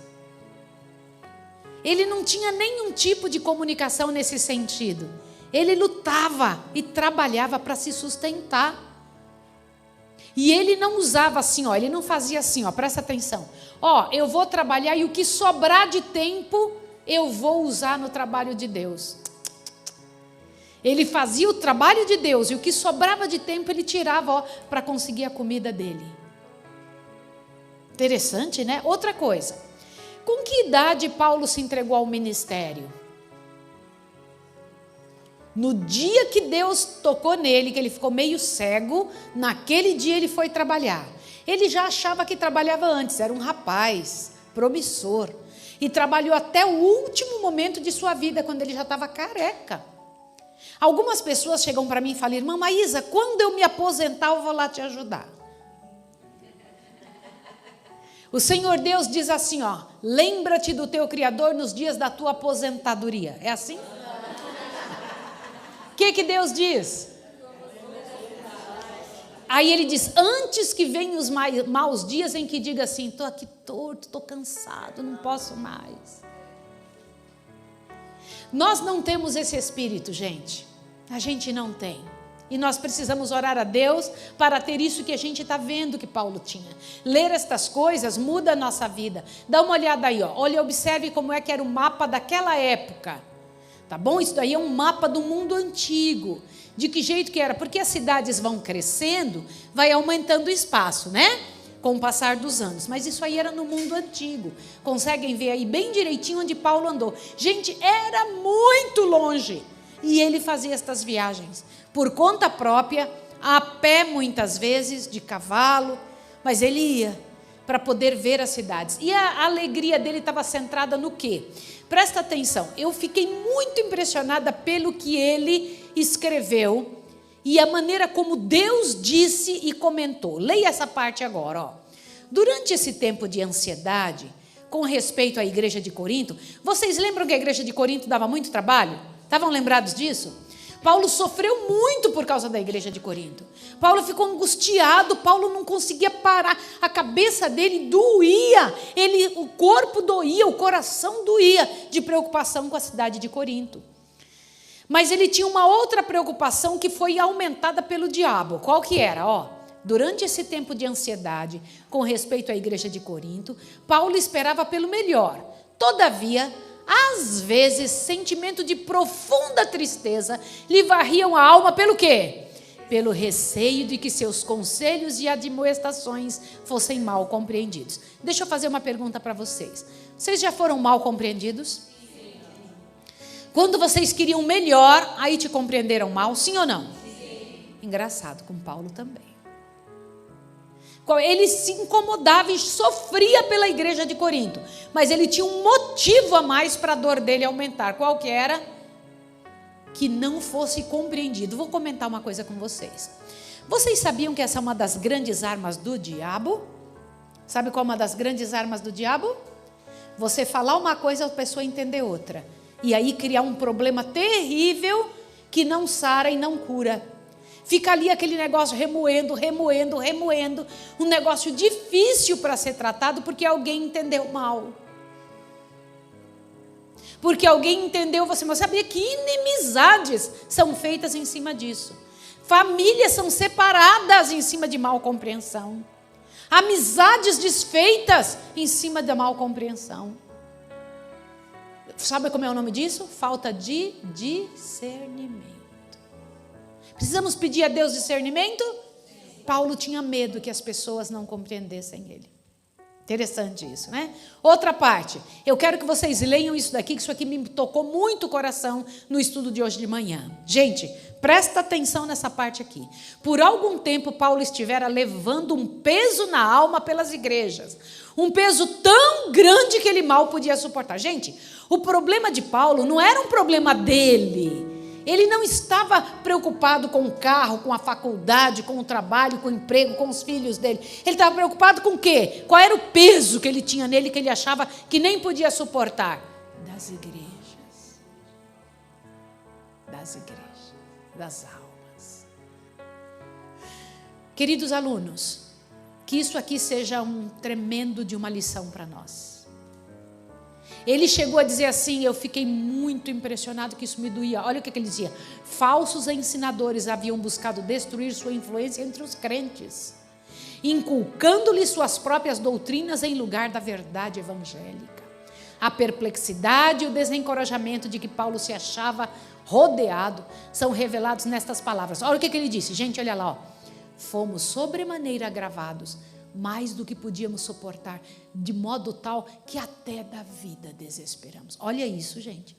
Ele não tinha nenhum tipo de comunicação nesse sentido. Ele lutava e trabalhava para se sustentar. E ele não usava assim, ele não fazia assim, presta atenção. Eu vou trabalhar e o que sobrar de tempo eu vou usar no trabalho de Deus. Ele fazia o trabalho de Deus e o que sobrava de tempo ele tirava para conseguir a comida dele. Interessante, né? Outra coisa. Com que idade Paulo se entregou ao ministério? No dia que Deus tocou nele, que ele ficou meio cego, naquele dia ele foi trabalhar. Ele já achava que trabalhava antes, era um rapaz promissor. E trabalhou até o último momento de sua vida, quando ele já estava careca. Algumas pessoas chegam para mim e falam, irmã Maísa, quando eu me aposentar eu vou lá te ajudar. O Senhor Deus diz assim, lembra-te do teu Criador nos dias da tua aposentadoria. É assim? O que Deus diz? Aí ele diz, antes que venham os maus dias em que diga assim, estou aqui torto, estou cansado, não posso mais. Nós não temos esse espírito, gente. A gente não tem. E nós precisamos orar a Deus para ter isso que a gente está vendo que Paulo tinha. Ler estas coisas muda a nossa vida. Dá uma olhada aí, olha, observe como é que era o mapa daquela época. Tá bom? Isso daí é um mapa do mundo antigo. De que jeito que era? Porque as cidades vão crescendo, vai aumentando o espaço, né? Com o passar dos anos. Mas isso aí era no mundo antigo. Conseguem ver aí bem direitinho onde Paulo andou. Gente, era muito longe. E ele fazia estas viagens por conta própria, a pé muitas vezes, de cavalo. Mas ele ia para poder ver as cidades. E a alegria dele estava centrada no quê? Presta atenção, eu fiquei muito impressionada pelo que ele escreveu e a maneira como Deus disse e comentou. Leia essa parte agora. Durante esse tempo de ansiedade, com respeito à igreja de Corinto, vocês lembram que a igreja de Corinto dava muito trabalho? Estavam lembrados disso? Paulo sofreu muito por causa da igreja de Corinto. Paulo ficou angustiado, Paulo não conseguia parar, a cabeça dele doía, o corpo doía, o coração doía de preocupação com a cidade de Corinto. Mas ele tinha uma outra preocupação que foi aumentada pelo diabo. Qual que era? Durante esse tempo de ansiedade com respeito à igreja de Corinto, Paulo esperava pelo melhor. Todavia, às vezes, sentimento de profunda tristeza lhe varriam a alma pelo quê? Pelo receio de que seus conselhos e admoestações fossem mal compreendidos. Deixa eu fazer uma pergunta para vocês. Vocês já foram mal compreendidos? Sim. Quando vocês queriam melhor, aí te compreenderam mal, sim ou não? Sim. Engraçado, com Paulo também. Ele se incomodava e sofria pela igreja de Corinto, mas ele tinha um motivo a mais para a dor dele aumentar. Qual que era? Que não fosse compreendido. Vou comentar uma coisa com vocês. Vocês sabiam que essa é uma das grandes armas do diabo? Sabe qual é uma das grandes armas do diabo? Você falar uma coisa, a pessoa entender outra. E aí criar um problema terrível que não sara e não cura. Fica ali aquele negócio remoendo. Um negócio difícil para ser tratado porque alguém entendeu mal. Porque alguém entendeu você. Mas sabia que inimizades são feitas em cima disso? Famílias são separadas em cima de mal compreensão. Amizades desfeitas em cima da mal compreensão. Sabe como é o nome disso? Falta de discernimento. Precisamos pedir a Deus discernimento? Paulo tinha medo que as pessoas não compreendessem ele. Interessante isso, né? Outra parte, eu quero que vocês leiam isso daqui, que isso aqui me tocou muito o coração no estudo de hoje de manhã. Gente, presta atenção nessa parte aqui. Por algum tempo, Paulo estivera levando um peso na alma pelas igrejas. Um peso tão grande que ele mal podia suportar. Gente, o problema de Paulo não era um problema dele. Ele não estava preocupado com o carro, com a faculdade, com o trabalho, com o emprego, com os filhos dele. Ele estava preocupado com o quê? Qual era o peso que ele tinha nele, que ele achava que nem podia suportar? Das igrejas. Das igrejas. Das almas. Queridos alunos, que isso aqui seja um tremendo de uma lição para nós. Ele chegou a dizer assim, eu fiquei muito impressionado que isso me doía. Olha o que ele dizia. Falsos ensinadores haviam buscado destruir sua influência entre os crentes, inculcando-lhes suas próprias doutrinas em lugar da verdade evangélica. A perplexidade e o desencorajamento de que Paulo se achava rodeado são revelados nestas palavras. Olha o que ele disse. Gente, olha lá. Fomos sobremaneira agravados, mais do que podíamos suportar, de modo tal que até da vida desesperamos. Olha isso, gente.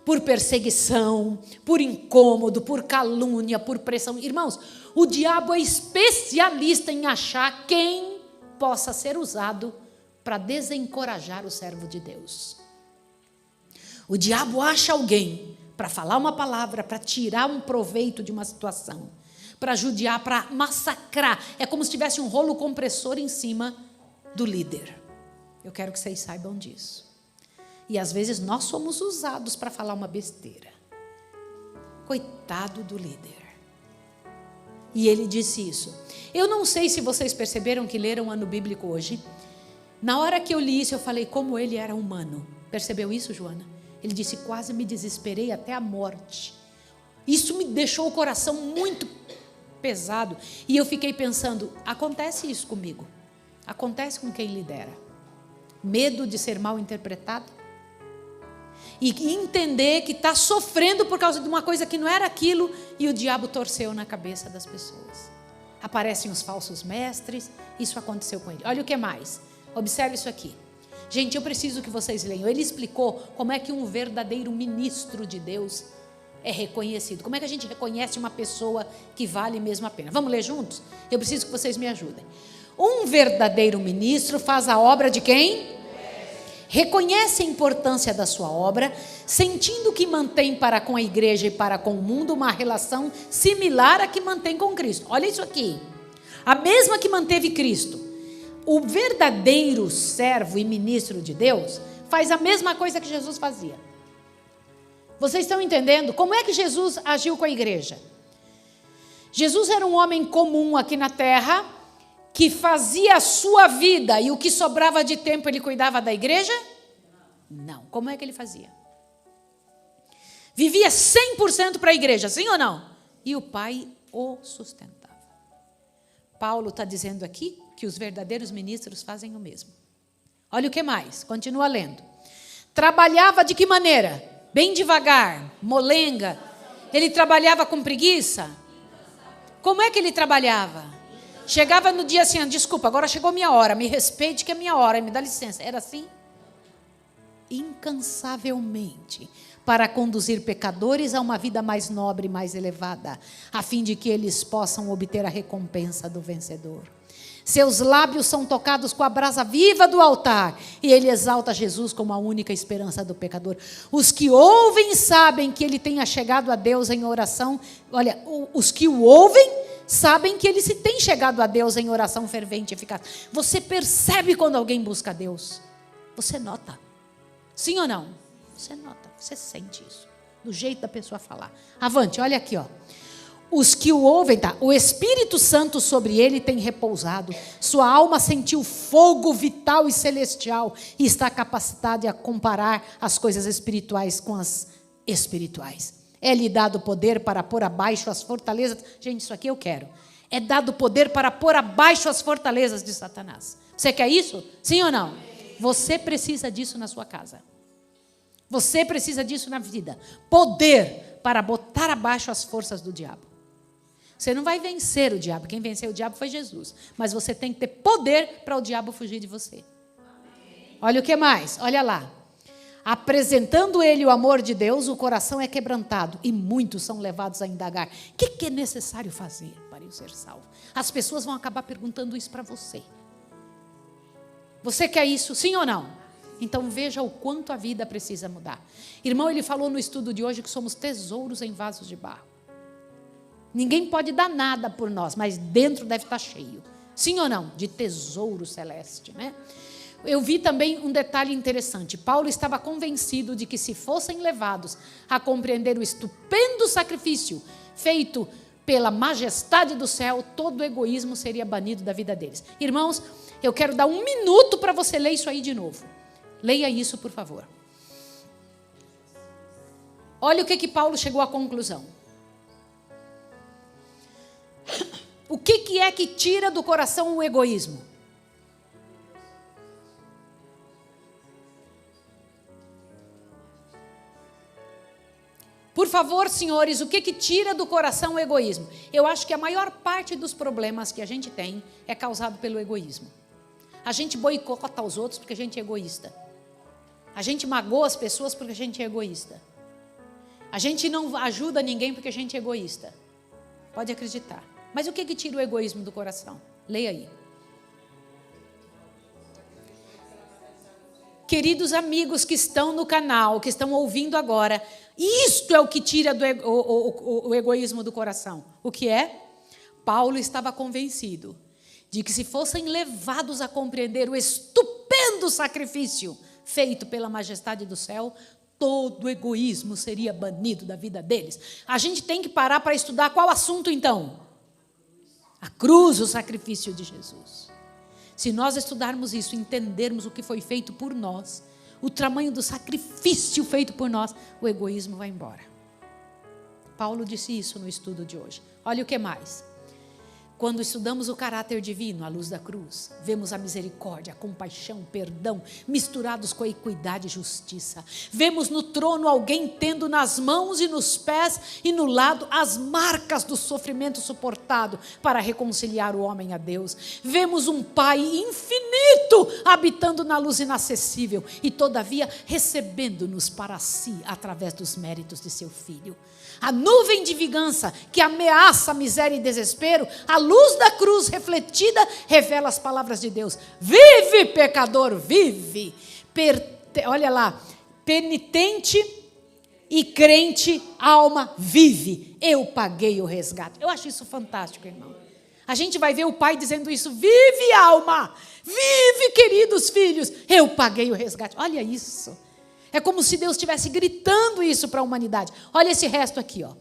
Por perseguição, por incômodo, por calúnia, por pressão. Irmãos, o diabo é especialista em achar quem possa ser usado para desencorajar o servo de Deus. O diabo acha alguém para falar uma palavra, para tirar um proveito de uma situação, para judiar, para massacrar. É como se tivesse um rolo compressor em cima do líder. Eu quero que vocês saibam disso. E às vezes nós somos usados para falar uma besteira. Coitado do líder. E ele disse isso. Eu não sei se vocês perceberam que leram o ano bíblico hoje. Na hora que eu li isso, eu falei como ele era humano. Percebeu isso, Joana? Ele disse, quase me desesperei até a morte. Isso me deixou o coração muito pesado. E eu fiquei pensando, acontece isso comigo? Acontece com quem lidera? Medo de ser mal interpretado? E entender que está sofrendo por causa de uma coisa que não era aquilo e o diabo torceu na cabeça das pessoas. Aparecem os falsos mestres, isso aconteceu com ele. Olha o que mais, observe isso aqui. Gente, eu preciso que vocês leiam. Ele explicou como é que um verdadeiro ministro de Deus é reconhecido. Como é que a gente reconhece uma pessoa que vale mesmo a pena? Vamos ler juntos? Eu preciso que vocês me ajudem. Um verdadeiro ministro faz a obra de quem? Reconhece a importância da sua obra, sentindo que mantém para com a igreja e para com o mundo uma relação similar à que mantém com Cristo. Olha isso aqui. A mesma que manteve Cristo. O verdadeiro servo e ministro de Deus faz a mesma coisa que Jesus fazia. Vocês estão entendendo? Como é que Jesus agiu com a igreja? Jesus era um homem comum aqui na terra, que fazia a sua vida e o que sobrava de tempo ele cuidava da igreja? Não. Como é que ele fazia? Vivia 100% para a igreja, sim ou não? E o Pai o sustentava. Paulo está dizendo aqui que os verdadeiros ministros fazem o mesmo. Olha o que mais, continua lendo. Trabalhava de que maneira? Bem devagar, molenga. Ele trabalhava com preguiça? Como é que ele trabalhava? Chegava no dia assim, desculpa, agora chegou minha hora, me respeite que é minha hora, me dá licença. Era assim? Incansavelmente, para conduzir pecadores a uma vida mais nobre e mais elevada, a fim de que eles possam obter a recompensa do vencedor. Seus lábios são tocados com a brasa viva do altar, e ele exalta Jesus como a única esperança do pecador. Os que ouvem sabem que ele tenha chegado a Deus em oração. Olha, os que o ouvem sabem que ele se tem chegado a Deus em oração fervente e eficaz. Você percebe quando alguém busca a Deus? Você nota. Sim ou não? Você nota, você sente isso. Do jeito da pessoa falar. Avante, olha aqui, ó. Os que o ouvem, tá? O Espírito Santo sobre ele tem repousado. Sua alma sentiu fogo vital e celestial e está capacitada a comparar as coisas espirituais com as espirituais. É-lhe dado poder para pôr abaixo as fortalezas. Gente, isso aqui eu quero. É dado poder para pôr abaixo as fortalezas de Satanás. Você quer isso? Sim ou não? Você precisa disso na sua casa. Você precisa disso na vida. Poder para botar abaixo as forças do diabo. Você não vai vencer o diabo. Quem venceu o diabo foi Jesus. Mas você tem que ter poder para o diabo fugir de você. Olha o que mais. Olha lá. Apresentando ele o amor de Deus, o coração é quebrantado. E muitos são levados a indagar. O que é necessário fazer para eu ser salvo? As pessoas vão acabar perguntando isso para você. Você quer isso, sim ou não? Então veja o quanto a vida precisa mudar. Irmão, ele falou no estudo de hoje que somos tesouros em vasos de barro. Ninguém pode dar nada por nós, mas dentro deve estar cheio. Sim ou não? De tesouro celeste, né? Eu vi também um detalhe interessante. Paulo estava convencido de que se fossem levados a compreender o estupendo sacrifício feito pela majestade do céu, todo o egoísmo seria banido da vida deles. Irmãos, eu quero dar 1 minuto para você ler isso aí de novo. Leia isso, por favor. Olha o que Paulo chegou à conclusão. O que é que tira do coração o egoísmo? Por favor, senhores, o que tira do coração o egoísmo? Eu acho que a maior parte dos problemas que a gente tem é causado pelo egoísmo. A gente boicota os outros porque a gente é egoísta. A gente magoa as pessoas porque a gente é egoísta. A gente não ajuda ninguém porque a gente é egoísta. Pode acreditar. Mas o que tira o egoísmo do coração? Leia aí. Queridos amigos que estão no canal, que estão ouvindo agora, isto é o que tira o egoísmo do coração. O que é? Paulo estava convencido de que se fossem levados a compreender o estupendo sacrifício feito pela majestade do céu, todo o egoísmo seria banido da vida deles. A gente tem que parar para estudar qual assunto então? A cruz, o sacrifício de Jesus. Se nós estudarmos isso, entendermos o que foi feito por nós, o tamanho do sacrifício feito por nós, o egoísmo vai embora. Paulo disse isso no estudo de hoje. Olha o que mais. Quando estudamos o caráter divino à luz da cruz, vemos a misericórdia, a compaixão, o perdão, misturados com a equidade e justiça. Vemos no trono alguém tendo nas mãos e nos pés e no lado as marcas do sofrimento suportado para reconciliar o homem a Deus. Vemos um Pai infinito habitando na luz inacessível e todavia recebendo-nos para si através dos méritos de seu Filho. A nuvem de vingança que ameaça a miséria e desespero, a luz da cruz refletida revela as palavras de Deus. Vive, pecador, vive. Olha lá, penitente e crente, alma, vive. Eu paguei o resgate. Eu acho isso fantástico, irmão. A gente vai ver o Pai dizendo isso. Vive, alma, vive, queridos filhos. Eu paguei o resgate. Olha isso. É como se Deus estivesse gritando isso para a humanidade. Olha esse resto aqui, ó.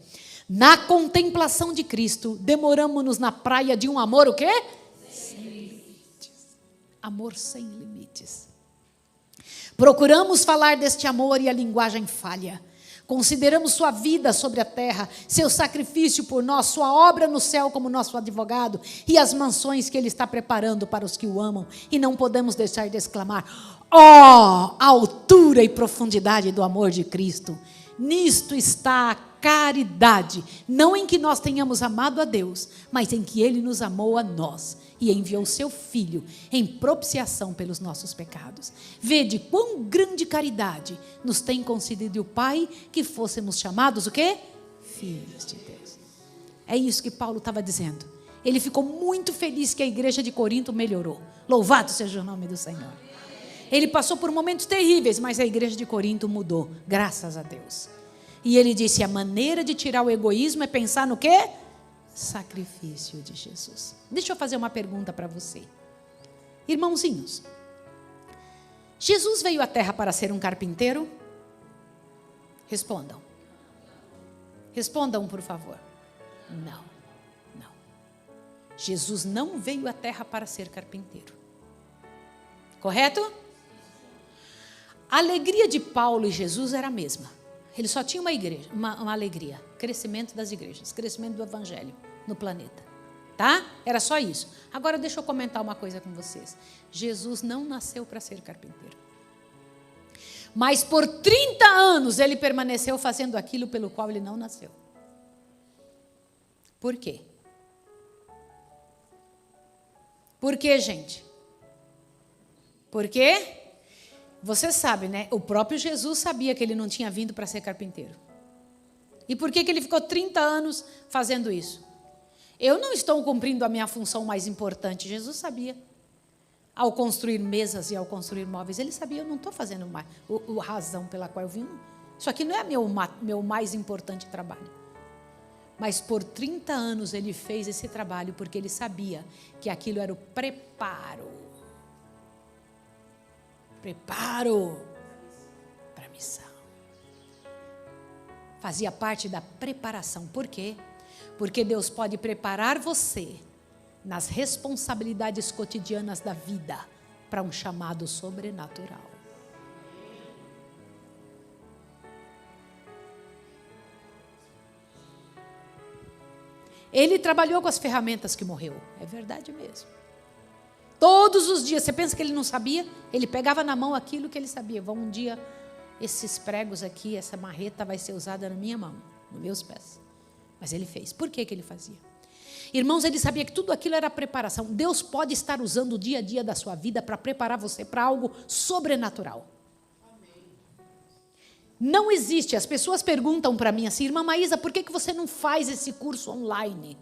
Na contemplação de Cristo, demoramos-nos na praia de um amor, o quê? Sem limites. Amor sem limites. Procuramos falar deste amor e a linguagem falha. Consideramos sua vida sobre a terra, seu sacrifício por nós, sua obra no céu como nosso advogado e as mansões que ele está preparando para os que o amam. E não podemos deixar de exclamar: ó, a altura e profundidade do amor de Cristo. Nisto está a caridade, não em que nós tenhamos amado a Deus, mas em que Ele nos amou a nós e enviou seu Filho em propiciação pelos nossos pecados. Vede quão grande caridade nos tem concedido o Pai, que fôssemos chamados o quê? Filhos de Deus. É isso que Paulo estava dizendo. Ele ficou muito feliz que a igreja de Corinto melhorou. Louvado seja o nome do Senhor. Ele passou por momentos terríveis, mas a igreja de Corinto mudou, graças a Deus. E ele disse: a maneira de tirar o egoísmo é pensar no quê? Sacrifício de Jesus. Deixa eu fazer uma pergunta para você. Irmãozinhos, Jesus veio à terra para ser um carpinteiro? Respondam. Respondam, por favor. Não, não. Jesus não veio à terra para ser carpinteiro. Correto? A alegria de Paulo e Jesus era a mesma. Ele só tinha uma igreja, uma alegria. Crescimento das igrejas, crescimento do evangelho no planeta. Tá? Era só isso. Agora deixa eu comentar uma coisa com vocês. Jesus não nasceu para ser carpinteiro. Mas por 30 anos ele permaneceu fazendo aquilo pelo qual ele não nasceu. Por quê? Por quê, gente? Por quê? Você sabe, né? O próprio Jesus sabia que ele não tinha vindo para ser carpinteiro. E por que ele ficou 30 anos fazendo isso? Eu não estou cumprindo a minha função mais importante. Jesus sabia. Ao construir mesas e ao construir móveis, ele sabia, eu não estou fazendo a razão pela qual eu vim. Isso aqui não é meu mais importante trabalho. Mas por 30 anos ele fez esse trabalho porque ele sabia que aquilo era o preparo. Preparo para a missão. Fazia parte da preparação. Por quê? Porque Deus pode preparar você nas responsabilidades cotidianas da vida para um chamado sobrenatural. Ele trabalhou com as ferramentas que morreu. É verdade mesmo. Todos os dias. Você pensa que ele não sabia? Ele pegava na mão aquilo que ele sabia. Um dia, esses pregos aqui, essa marreta vai ser usada na minha mão, nos meus pés. Mas ele fez. Por que ele fazia? Irmãos, ele sabia que tudo aquilo era preparação. Deus pode estar usando o dia a dia da sua vida para preparar você para algo sobrenatural. Não existe. As pessoas perguntam para mim assim, irmã Maísa, por que você não faz esse curso online?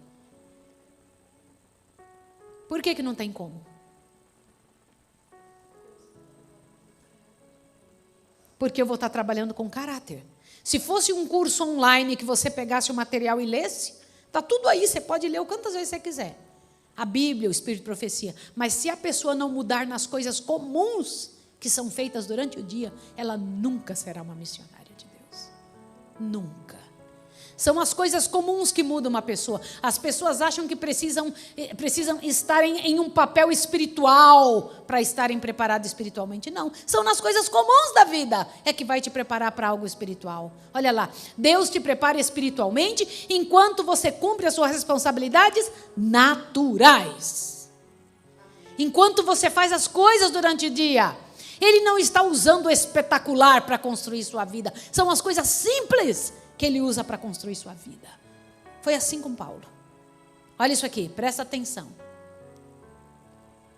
Por que não tem como? Porque eu vou estar trabalhando com caráter. Se fosse um curso online que você pegasse o material e lesse, está tudo aí, você pode ler quantas vezes você quiser. A Bíblia, o Espírito de Profecia. Mas se a pessoa não mudar nas coisas comuns que são feitas durante o dia, ela nunca será uma missionária de Deus. Nunca. São as coisas comuns que mudam uma pessoa. As pessoas acham que precisam estarem em um papel espiritual para estarem preparadas espiritualmente. Não, são nas coisas comuns da vida é que vai te preparar para algo espiritual. Olha lá, Deus te prepara espiritualmente enquanto você cumpre as suas responsabilidades naturais. Enquanto você faz as coisas durante o dia. Ele não está usando o espetacular para construir sua vida. São as coisas simples que ele usa para construir sua vida. Foi assim com Paulo. Olha isso aqui, presta atenção.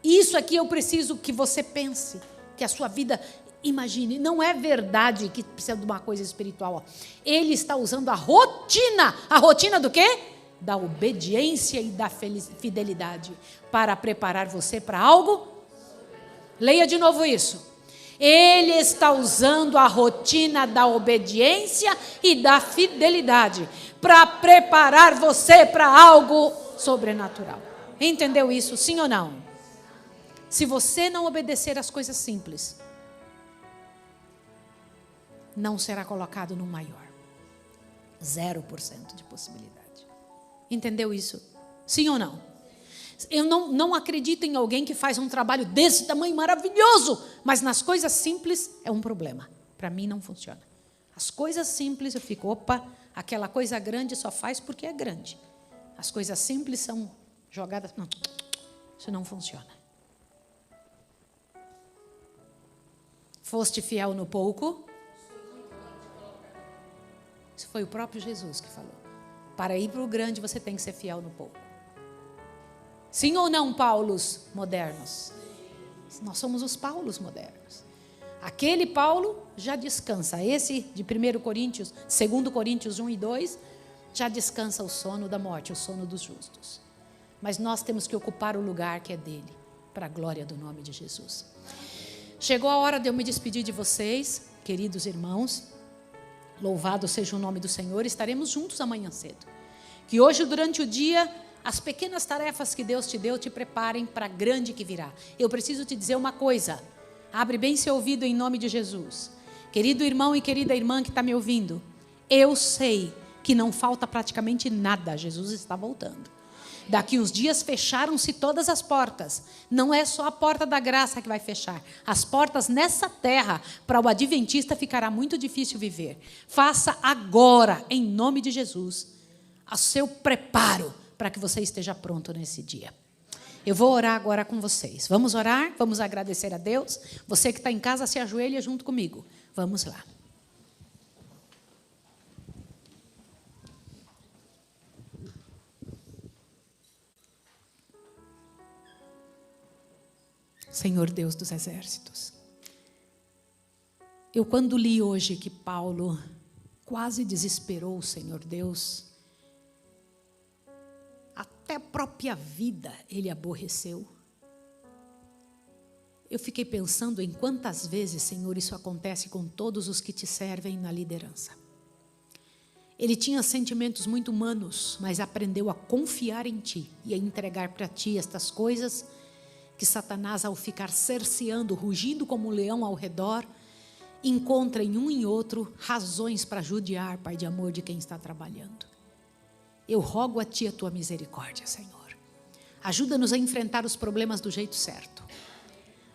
Isso aqui eu preciso que você pense, que a sua vida imagine. Não é verdade que precisa de uma coisa espiritual. Ele está usando a rotina do quê? Da obediência e da fidelidade, para preparar você para algo. Leia de novo isso. Ele está usando a rotina da obediência e da fidelidade para preparar você para algo sobrenatural. Entendeu isso? Sim ou não? Se você não obedecer às coisas simples, não será colocado no maior. 0% de possibilidade. Entendeu isso? Sim ou não? Eu não acredito em alguém que faz um trabalho desse tamanho maravilhoso, mas nas coisas simples é um problema. Para mim não funciona. As coisas simples eu fico, aquela coisa grande só faz porque é grande. As coisas simples são jogadas, não, isso não funciona. Foste fiel no pouco? Isso foi o próprio Jesus que falou. Para ir para o grande você tem que ser fiel no pouco. Sim ou não, Paulos modernos? Nós somos os Paulos modernos. Aquele Paulo já descansa. Esse de 1 Coríntios, 2 Coríntios 1 e 2, já descansa o sono da morte, o sono dos justos. Mas nós temos que ocupar o lugar que é dele, para a glória do nome de Jesus. Chegou a hora de eu me despedir de vocês, queridos irmãos. Louvado seja o nome do Senhor. Estaremos juntos amanhã cedo. Que hoje, durante o dia, as pequenas tarefas que Deus te deu te preparem para a grande que virá. Eu preciso te dizer uma coisa. Abre bem seu ouvido em nome de Jesus. Querido irmão e querida irmã que está me ouvindo, eu sei que não falta praticamente nada. Jesus está voltando. Daqui uns dias fecharam-se todas as portas. Não é só a porta da graça que vai fechar. As portas nessa terra, para o adventista ficará muito difícil viver. Faça agora, em nome de Jesus, o seu preparo para que você esteja pronto nesse dia. Eu vou orar agora com vocês. Vamos orar? Vamos agradecer a Deus? Você que está em casa, se ajoelha junto comigo. Vamos lá. Senhor Deus dos exércitos. Eu quando li hoje que Paulo quase desesperou o Senhor Deus, até a própria vida ele aborreceu. Eu fiquei pensando em quantas vezes, Senhor, isso acontece com todos os que te servem na liderança. Ele tinha sentimentos muito humanos, mas aprendeu a confiar em Ti e a entregar para Ti estas coisas que Satanás, ao ficar cerceando, rugindo como um leão ao redor, encontra em um e outro razões para judiar, Pai de amor, de quem está trabalhando. Eu rogo a Ti a Tua misericórdia, Senhor. Ajuda-nos a enfrentar os problemas do jeito certo.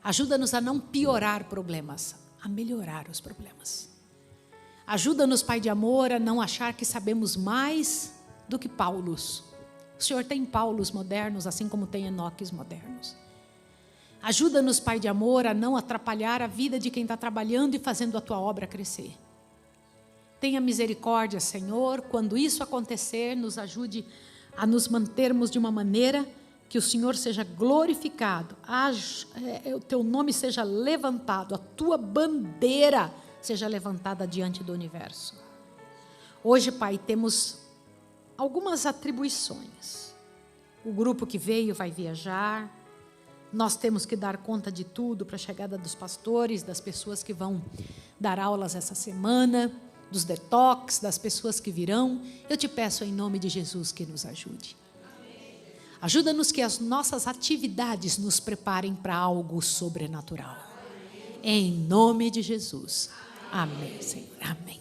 Ajuda-nos a não piorar problemas, a melhorar os problemas. Ajuda-nos, Pai de amor, a não achar que sabemos mais do que Paulos. O Senhor tem Paulos modernos, assim como tem Enoques modernos. Ajuda-nos, Pai de amor, a não atrapalhar a vida de quem está trabalhando e fazendo a Tua obra crescer. Tenha misericórdia, Senhor, quando isso acontecer, nos ajude a nos mantermos de uma maneira que o Senhor seja glorificado, o Teu nome seja levantado, a Tua bandeira seja levantada diante do universo. Hoje, Pai, temos algumas atribuições. O grupo que veio vai viajar. Nós temos que dar conta de tudo para a chegada dos pastores, das pessoas que vão dar aulas essa semana, dos detox, das pessoas que virão. Eu te peço em nome de Jesus que nos ajude. Ajuda-nos que as nossas atividades nos preparem para algo sobrenatural. Em nome de Jesus. Amém, Senhor. Amém.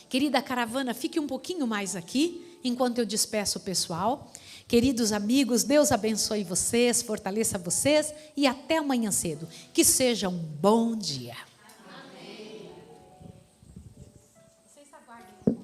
Querida caravana, fique um pouquinho mais aqui, enquanto eu despeço o pessoal. Queridos amigos, Deus abençoe vocês, fortaleça vocês e até amanhã cedo. Que seja um bom dia. Amém. Vocês aguardem.